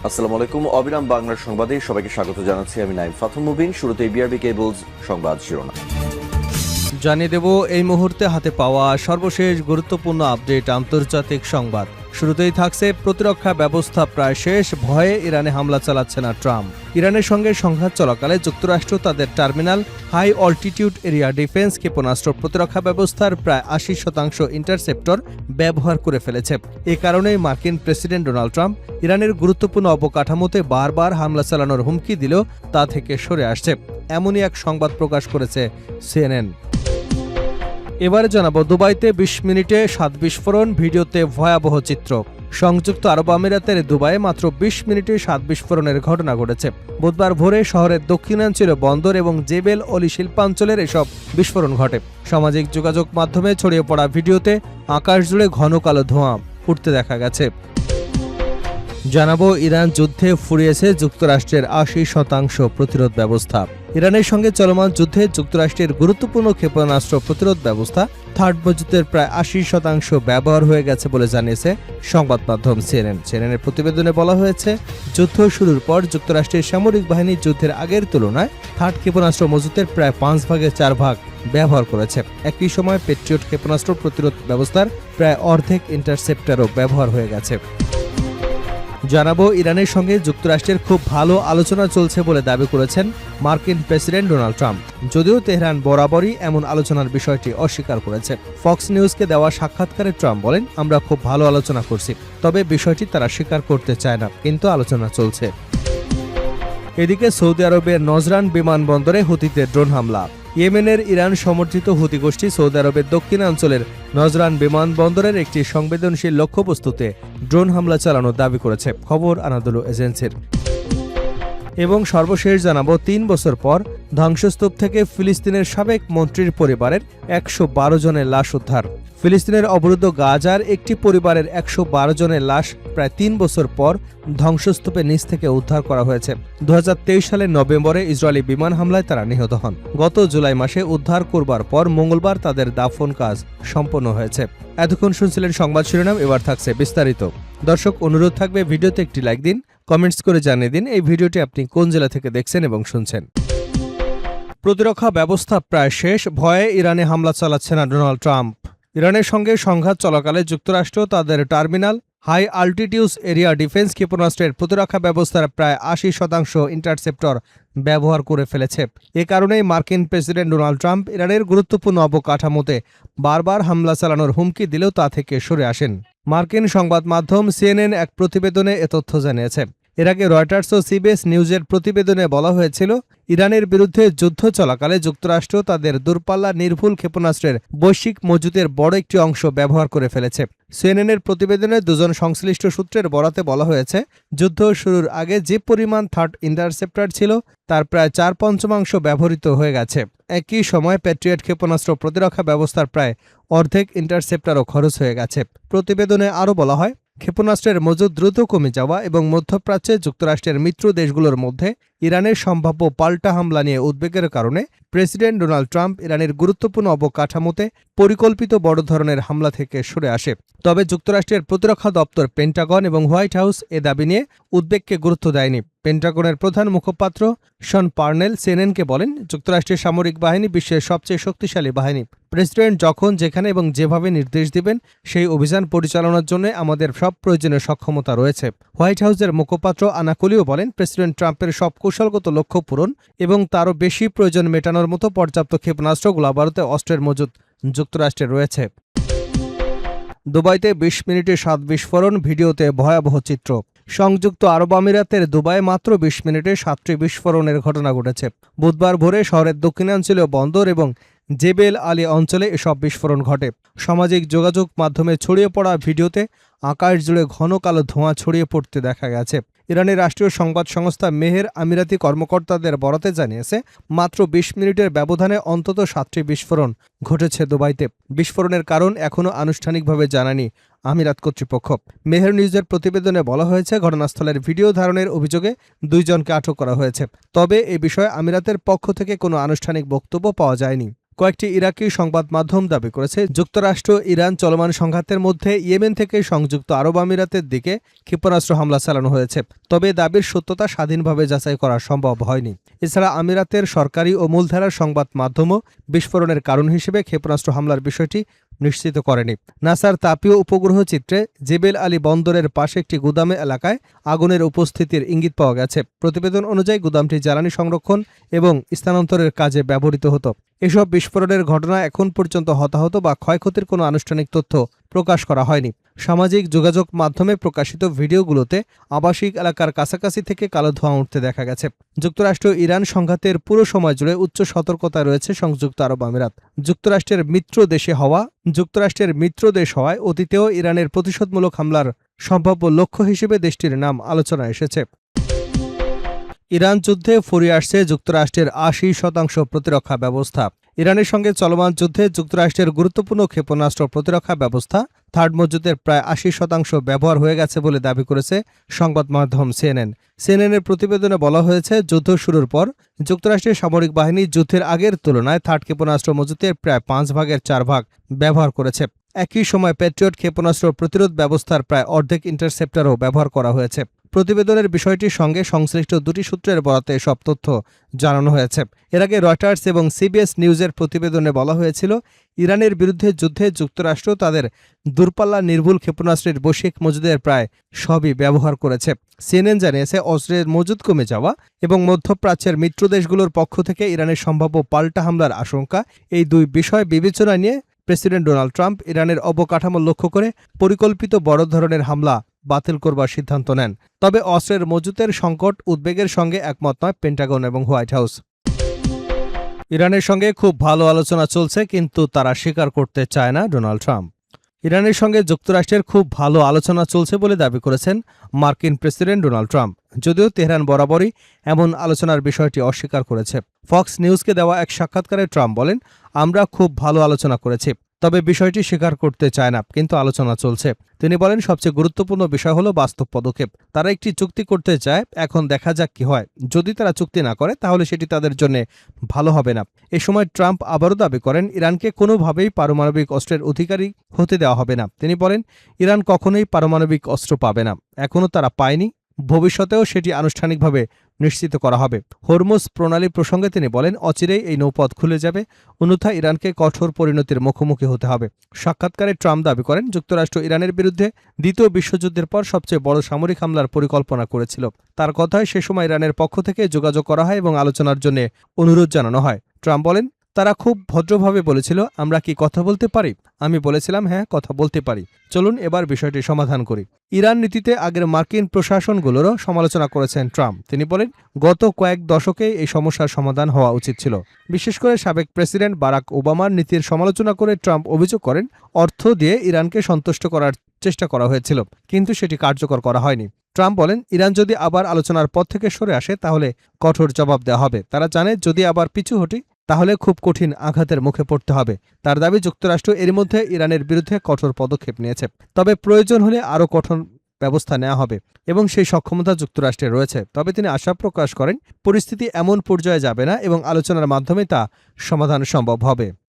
আসসালামু আলাইকুম। অবিরাম বাংলার সংবাদে সবাইকে স্বাগত জানাচ্ছি। আমি নাইম ফাথুম মুবিন। শুরুতে বিআরবি কেবলস সংবাদ শিরোনাম জানিয়ে দেব এই মুহূর্তে হাতে পাওয়া সর্বশেষ গুরুত্বপূর্ণ আপডেট আন্তর্জাতিক সংবাদ। শুরুতেই থাকছে প্রতিরক্ষা ব্যবস্থা প্রায় শেষ, ভয়ে ইরানে হামলা চালাচ্ছে না ট্রাম্প। ইরানের সঙ্গে সংঘাত চলাকালে যুক্তরাষ্ট্র তাদের terminal high altitude area defense ক্ষেপণাস্ত্র প্রতিরক্ষা ব্যবস্থার প্রায় ৮০% ইন্টারসেপ্টর ব্যবহার করে ফেলেছে। এ কারণেই মার্কিন প্রেসিডেন্ট ডোনাল্ড ট্রাম্প ইরানের গুরুত্বপূর্ণ অবকাঠামোতে বারবার হামলা চালানোর হুমকি দিলেও তা থেকে সরে আসছে, এমনই এক সংবাদ প্রকাশ করেছে সিএনএন। এবারে জানাবো দুবাইতে ২০ মিনিটে ৭ বিস্ফোরণ, ভিডিওতে ভয়াবহ চিত্র। সংযুক্ত আরব আমিরাতের দুবাইয়ে মাত্র ২০ মিনিটে ৭ বিস্ফোরণের ঘটনা ঘটেছে। বুধবার ভোরে শহরের দক্ষিণাঞ্চল বন্দর এবং জেবেল অলি শিল্পাঞ্চলের এসব বিস্ফোরণ ঘটে। সামাজিক যোগাযোগ মাধ্যমে ছড়িয়ে পড়া ভিডিওতে আকাশ জুড়ে ঘন কালো ধোঁয়া উঠতে দেখা গেছে। জানাবো ইরান যুদ্ধে ফুরিয়েছে যুক্তরাষ্ট্রের ৮০% প্রতিরোধ ব্যবস্থা। ইরানের সঙ্গে চলমান যুদ্ধে যুক্তরাষ্ট্রের গুরুত্বপূর্ণ ক্ষেপণাস্ত্র প্রতিরোধ ব্যবস্থা থার্ড মজুতের প্রায় ৮০% ব্যবহার হয়ে গেছে বলে জানিয়েছে সংবাদ মাধ্যম সিএনএন। সিএনএনের প্রতিবেদনে বলা হয়েছে, যুদ্ধ শুরুর পর যুক্তরাষ্ট্রের সামরিক বাহিনী যুদ্ধের আগের তুলনায় থার্ড ক্ষেপণাস্ত্র মজুতের প্রায় 5/4 ব্যবহার করেছে। একই সময় পেট্রিয়ট ক্ষেপণাস্ত্র প্রতিরোধ ব্যবস্থার প্রায় অর্ধেক ইন্টারসেপ্টরও ব্যবহার হয়ে গেছে। জানাবো ইরানের সঙ্গে যুক্তরাষ্ট্রের খুব ভালো আলোচনা চলছে বলে দাবি করেছেন মার্কিন প্রেসিডেন্ট ডোনাল্ড ট্রাম্প, যদিও তেহরান বরাবরই এমন আলোচনার বিষয়টি অস্বীকার করেছে। ফক্স নিউজকে দেওয়া সাক্ষাৎকারে ট্রাম্প বলেন, আমরা খুব ভালো আলোচনা করছি, তবে বিষয়টি তারা স্বীকার করতে চায় না, কিন্তু আলোচনা চলছে। এদিকে সৌদি আরবের নজরান বিমানবন্দরে হুতিদের ড্রোন হামলা। ইয়েমেনের ইরান সমর্থিত হুতি গোষ্ঠী সৌদি আরবের দক্ষিণাঞ্চলের নজরান বিমানবন্দরের একটি সংবেদনশীল লক্ষ্যবস্তুতে ড্রোন হামলা চালানোর দাবি করেছে, খবর আনাদোলু এজেন্সির। এবং সর্বশেষ জানাবো ৩ বছর পর ধ্বংসস্তূপ থেকে ফিলিস্তিনের সাবেক মন্ত্রীর পরিবারের ১১২ জনের লাশ উদ্ধার। ফিলিস্তিনের অবরুদ্ধ গাজার একটি পরিবারের ১১২ জনের লাশ প্রায় ৩ বছর পর ধ্বংসস্তূপের নিচ থেকে উদ্ধার করা হয়েছে। ২০২৩ সালের নভেম্বরে ইসরায়েলি বিমান হামলায় তারা নিহত হন। গত জুলাই মাসে উদ্ধার করবার পর মঙ্গলবার তাদের দাফন কাজ সম্পন্ন হয়েছে। এতক্ষণ শুনছিলেন সংবাদ শিরোনাম, এবার থাকছে বিস্তারিত। দর্শক, অনুরোধ থাকবে ভিডিওতে একটি লাইক দিন, কমেন্টস করে জানিয়ে দিন এই ভিডিওটি আপনি কোন জেলা থেকে দেখছেন এবং শুনছেন। প্রতিরক্ষা ব্যবস্থা প্রায় শেষ, ভয়ে ইরানে হামলা চালাচ্ছে না ডোনাল্ড ট্রাম্প। ইরানের সঙ্গে সংঘাত চলাকালে যুক্তরাষ্ট্র তাদের terminal high altitude area defense ক্ষেপণাস্ত্রের প্রতিরক্ষা ব্যবস্থার প্রায় ৮০% ইন্টারসেপ্টর ব্যবহার করে ফেলেছে। এ কারণেই মার্কিন প্রেসিডেন্ট ডোনাল্ড ট্রাম্প ইরানের গুরুত্বপূর্ণ অবকাঠামোতে বারবার হামলা চালানোর হুমকি দিলেও তা থেকে সরে আসেন। মার্কিন সংবাদ মাধ্যম সিএনএন এক প্রতিবেদনে এ তথ্য জানিয়েছে। এর আগে রয়টার্স ও সিবিএস নিউজের প্রতিবেদনে বলা হয়েছিল, ইরানের বিরুদ্ধে যুদ্ধ চলাকালে যুক্তরাষ্ট্র তাদের দূরপাল্লা নির্ভুল ক্ষেপণাস্ত্রের বৈশ্বিক মজুদের বড় একটি অংশ ব্যবহার করে ফেলেছে। সিএনএনের প্রতিবেদনে দুজন সংশ্লিষ্ট সূত্রের বরাতে বলা হয়েছে, যুদ্ধ শুরুর আগে যে পরিমাণ থার্ড ইন্টারসেপ্টর ছিল তার প্রায় 4/5 ব্যবহৃত হয়ে গেছে। একই সময় প্যাট্রিয়ট ক্ষেপণাস্ত্র প্রতিরক্ষা ব্যবস্থার প্রায় অর্ধেক ইন্টারসেপ্টরও খরচ হয়ে গেছে। প্রতিবেদনে আরও বলা হয়, ক্ষেপণাস্ত্রের মজুদ দ্রুত কমে যাওয়া এবং মধ্যপ্রাচ্যে যুক্তরাষ্ট্রের মিত্র দেশগুলোর মধ্যে ইরানের সম্ভাব্য পাল্টা হামলা নিয়ে উদ্বেগের কারণে প্রেসিডেন্ট ডোনাল্ড ট্রাম্প ইরানের গুরুত্বপূর্ণ অবকাঠামোতে পরিকল্পিত বড় ধরনের হামলা থেকে সরে আসে। তবে যুক্তরাষ্ট্রের প্রতিরক্ষা দপ্তর পেন্টাগন এবং হোয়াইট হাউস এ দাবি নিয়ে উদ্বেগকে গুরুত্ব দেয়নি। পেন্টাগনের প্রধান মুখপাত্র শন পার্নেল সিএনএনকে বলেন, যুক্তরাষ্ট্রের সামরিক বাহিনী বিশ্বের সবচেয়ে শক্তিশালী বাহিনী। প্রেসিডেন্ট যখন যেখানে এবং যেভাবে নির্দেশ দিবেন সেই অভিযান পরিচালনার জন্য আমাদের সব প্রয়োজনীয় সক্ষমতা রয়েছে। হোয়াইট হাউসের মুখপাত্র আনা কোলিও বলেন, প্রেসিডেন্ট ট্রাম্পের সব কৌশলগত লক্ষ্য পূরণ এবং তারও বেশি প্রয়োজন মেটানোর মতো পর্যাপ্ত ক্ষেপণাস্ত্র গোলাবারুদে অস্ত্রের মজুদ যুক্তরাষ্ট্রে রয়েছে। দুবাইতে ২০ মিনিটে ৭ বিস্ফোরণ, ভিডিওতে ভয়াবহ চিত্র। সংযুক্ত আরব আমিরাতের দুবাইয়ে মাত্র ২০ মিনিটে ৭টি বিস্ফোরণের ঘটনা ঘটেছে। বুধবার ভোরে শহরের দক্ষিণাঞ্চলীয় বন্দর এবং জেবেল আলী অঞ্চলে এসব বিস্ফোরণ ঘটে। সামাজিক যোগাযোগ মাধ্যমে ছড়িয়ে পড়া ভিডিওতে আকাশ জুড়ে ঘন কালো ধোঁয়া ছড়িয়ে পড়তে দেখা গেছে। ইরানের রাষ্ট্রীয় সংবাদ সংস্থা মেহের আমিরাতি কর্মকর্তাদের বরাতে জানিয়েছে, মাত্র ২০ মিনিটের ব্যবধানে অন্তত ৭টি বিস্ফোরণ ঘটেছে দুবাইতে। বিস্ফোরণের কারণ এখনও আনুষ্ঠানিকভাবে জানায়নি আমিরাত কর্তৃপক্ষ। মেহের নিউজের প্রতিবেদনে বলা হয়েছে, ঘটনাস্থলের ভিডিও ধারণের অভিযোগে 2 জনকে আটক করা হয়েছে। তবে এ বিষয়ে আমিরাতের পক্ষ থেকে কোনো আনুষ্ঠানিক বক্তব্য পাওয়া যায়নি। কয়েকটি ইরাকি সংবাদ মাধ্যম দাবি করেছে যুক্তরাষ্ট্র ইরান চলমান সংঘাতের মধ্যে ইয়েমেন থেকে সংযুক্ত আরব আমিরাতের দিকে ক্ষেপণাস্ত্র হামলা চালানো হয়েছে, তবে দাবির সত্যতা স্বাধীনভাবে যাচাই করা সম্ভব হয়নি। এছাড়া আমিরাতের সরকারি ও মূলধারার সংবাদ মাধ্যমও বিস্ফোরণের কারণ হিসেবে ক্ষেপণাস্ত্র হামলার বিষয়টি নিশ্চিত করেনি। নাসার তাপীয় উপগ্রহ চিত্রে জেবেল আলী বন্দরের পাশে একটি গুদামে এলাকায় আগুনের উপস্থিতির ইঙ্গিত পাওয়া গেছে। প্রতিবেদন অনুযায়ী গুদামটি জ্বালানি সংরক্ষণ এবং স্থানান্তরের কাজে ব্যবহৃত হতো। এসব বিস্ফোরণের ঘটনায় এখন পর্যন্ত হতাহত বা ক্ষয়ক্ষতির কোনো আনুষ্ঠানিক তথ্য প্রকাশ করা হয়নি। সামাজিক যোগাযোগ মাধ্যমে প্রকাশিত ভিডিওগুলোতে আবাসিক এলাকার কাছাকাছি থেকে কালো ধোঁয়া উঠতে দেখা গেছে। যুক্তরাষ্ট্র ইরান সংঘাতের পুরো সময় জুড়ে উচ্চ সতর্কতায় রয়েছে সংযুক্ত আরব আমিরাত। যুক্তরাষ্ট্রের মিত্র দেশ হওয়ায় অতীতেও ইরানের প্রতিশোধমূলক হামলার সম্ভাব্য লক্ষ্য হিসেবে দেশটির নাম আলোচনায় এসেছে। ইরান যুদ্ধে ফুরিয়ে আসছে যুক্তরাষ্ট্রের ৮০% প্রতিরক্ষা ব্যবস্থা। ইরানের সঙ্গে চলমান যুদ্ধে যুক্তরাষ্ট্রের গুরুত্বপূর্ণ ক্ষেপণাস্ত্র প্রতিরক্ষা ব্যবস্থা থার্ড মজুদের প্রায় ৮০% ব্যবহার হয়ে গেছে বলে দাবি করেছে সংবাদ মাধ্যম সিএনএনের প্রতিবেদনে বলা হয়েছে, যুদ্ধ শুরুর পর যুক্তরাষ্ট্রের সামরিক বাহিনী যুদ্ধের আগের তুলনায় থার্ড ক্ষেপণাস্ত্র মজুতের প্রায় 4/5 ব্যবহার করেছে। একই সময় প্যাট্রিয়ট ক্ষেপণাস্ত্র প্রতিরোধ ব্যবস্থার প্রায় অর্ধেক ইন্টারসেপ্টরও ব্যবহার করা হয়েছে। প্রতিবেদনের বিষয়টির সঙ্গে সংশ্লিষ্ট দুটি সূত্রের বরাতে সব তথ্য জানানো হয়েছে। এর আগে রয়টার্স এবং সিবিএস নিউজের প্রতিবেদনে বলা হয়েছিল, ইরানের বিরুদ্ধে যুদ্ধে যুক্তরাষ্ট্র তাদের দূরপাল্লা নির্ভুল ক্ষেপণাস্ত্রের বৈশ্বিক মজুদের প্রায় সবই ব্যবহার করেছে। সিএনএন জানিয়েছে, অস্ত্রের মজুদ কমে যাওয়া এবং মধ্যপ্রাচ্যের মিত্র দেশগুলোর পক্ষ থেকে ইরানের সম্ভাব্য পাল্টা হামলার আশঙ্কা, এই দুই বিষয় বিবেচনায় নিয়ে প্রেসিডেন্ট ডোনাল্ড ট্রাম্প ইরানের অবকাঠামো লক্ষ্য করে পরিকল্পিত বড় ধরনের হামলা বাতিল করবার সিদ্ধান্ত নেন। তবে অস্ত্রের মজুতের সংকট উদ্বেগের সঙ্গে একমত নয় পেন্টাগন এবং হোয়াইট হাউস। ইরানের সঙ্গে খুব ভালো আলোচনা চলছে, কিন্তু তারা স্বীকার করতে চায় না ডোনাল্ড ট্রাম্প। ইরানের সঙ্গে যুক্তরাষ্ট্রের খুব ভালো আলোচনা চলছে বলে দাবি করেছেন মার্কিন প্রেসিডেন্ট ডোনাল্ড ট্রাম্প, যদিও তেহরান বরাবরই এমন আলোচনার বিষয়টি অস্বীকার করেছে। ফক্স নিউজকে দেওয়া এক সাক্ষাৎকারে ট্রাম্প বলেন, আমরা খুব ভালো আলোচনা করেছি, তবে বিষয়টি স্বীকার করতে চায় না, কিন্তু আলোচনা চলছে। তিনি বলেন, সবচেয়ে গুরুত্বপূর্ণ বিষয় হলো বাস্তব পদক্ষেপ। তারা একটি চুক্তি করতে চায়, এখন দেখা যাক কি হয়। যদি তারা চুক্তি না করে তাহলে সেটি তাদের জন্য ভালো হবে না। এ সময় ট্রাম্প আবারও দাবি করেন, ইরানকে কোনোভাবেই পারমাণবিক অস্ত্রের অধিকারী হতে দেওয়া হবে না। তিনি বলেন, ইরান কখনোই পারমাণবিক অস্ত্র পাবে না, এখনও তারা পায়নি, ভবিষ্যতেও সেটি আনুষ্ঠানিকভাবে নিশ্চিত করা হবে। হরমুজ প্রণালী প্রসঙ্গে তিনি বলেন, অচিরেই এই নৌপথ খুলে যাবে, অন্যথায় ইরানকে কঠোর পরিণতির মুখোমুখি হতে হবে। সাক্ষাৎকারে ট্রাম্প দাবি করেন, যুক্তরাষ্ট্র ইরানের বিরুদ্ধে দ্বিতীয় বিশ্বযুদ্ধের পর সবচেয়ে বড় সামরিক হামলার পরিকল্পনা করেছিল। তার কথায় সে সময় ইরানের পক্ষ থেকে যোগাযোগ করা হয় এবং আলোচনার জন্য অনুরোধ জানানো হয়। ট্রাম্প বলেন, তারা খুব ভদ্রভাবে বলেছিল, আমরা কি কথা বলতে পারি? আমি বলেছিলাম, হ্যাঁ, কথা বলতে পারি, চলুন এবার বিষয়টি সমাধান করি। ইরান নীতিতে আগের মার্কিন প্রশাসনগুলোরও সমালোচনা করেছেন ট্রাম্প। তিনি বলেন, গত কয়েক দশকে এই সমস্যার সমাধান হওয়া উচিত ছিল। বিশেষ করে সাবেক প্রেসিডেন্ট বারাক ওবামার নীতির সমালোচনা করে ট্রাম্প অভিযোগ করেন, অর্থ দিয়ে ইরানকে সন্তুষ্ট করার চেষ্টা করা হয়েছিল, কিন্তু সেটি কার্যকর করা হয়নি। ট্রাম্প বলেন, ইরান যদি আবার আলোচনার পথ থেকে সরে আসে তাহলে কঠোর জবাব দেওয়া হবে। তারা জানে, যদি আবার পিছু হটি তাহলে খুব কঠিন আঘাতের মুখে পড়তে হবে। তার দাবি, যুক্তরাষ্ট্র এর মধ্যে ইরানের বিরুদ্ধে কঠোর পদক্ষেপ নিয়েছে, তবে প্রয়োজন হলে আরও কঠোর ব্যবস্থা নেওয়া হবে এবং সেই সক্ষমতা যুক্তরাষ্ট্রের রয়েছে। তবে তিনি আশা প্রকাশ করেন, পরিস্থিতি এমন পর্যায়ে যাবে না এবং আলোচনার মাধ্যমে তা সমাধান সম্ভব হবে।